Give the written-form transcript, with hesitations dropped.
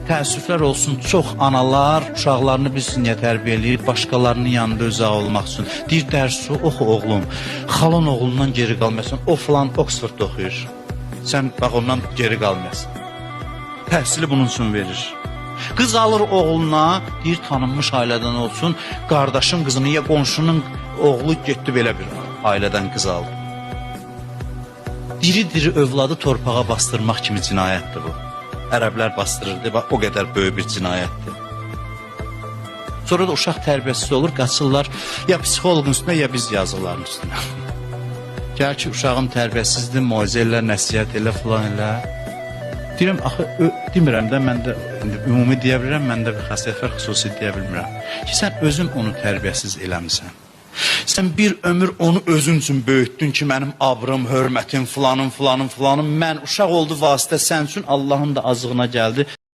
Təəssüflər olsun, çox analar uşaqlarını bilsin tərbiyə eləyir, başqalarının yanında özə olmaq üçün. Deyir, dərsi oxu oğlum, xalan oğlundan geri qalmasın, o falan Oxfordda oxuyur. Sən bax ondan geri qalmasın. Təhsili bunun üçün verir. Qız alır oğluna, deyir tanınmış ailədən olsun, qardaşın qızını ya qonşunun oğlu getdi belə bir ailədən qız aldı. Diri-diri övladı torpağa bastırmaq kimi cinayətdir bu. Ərəblər bastırırdı, bax o qədər böyük bir cinayətdir. Sonra da uşaq tərbiyəsiz olur, qaçırlar ya psixoloqun üstünə, ya biz yazıların üstünə. Gəl ki, uşağım tərbiyəsizdir, moizə elə, nəsiyyət elə, filan elə. Deyirəm, axı, demirəm də, mən də ümumi deyə bilirəm, məndə bir xəstəlik var, xüsusi deyə bilmirəm. Ki, sən özün onu tərbiyəsiz eləmisən. Sən bir ömür onu özün üçün böyütdün ki, mənim abrım, hörmətim, filanım. Mən uşaq oldu vasitə sən üçün Allahın da azığına gəldi.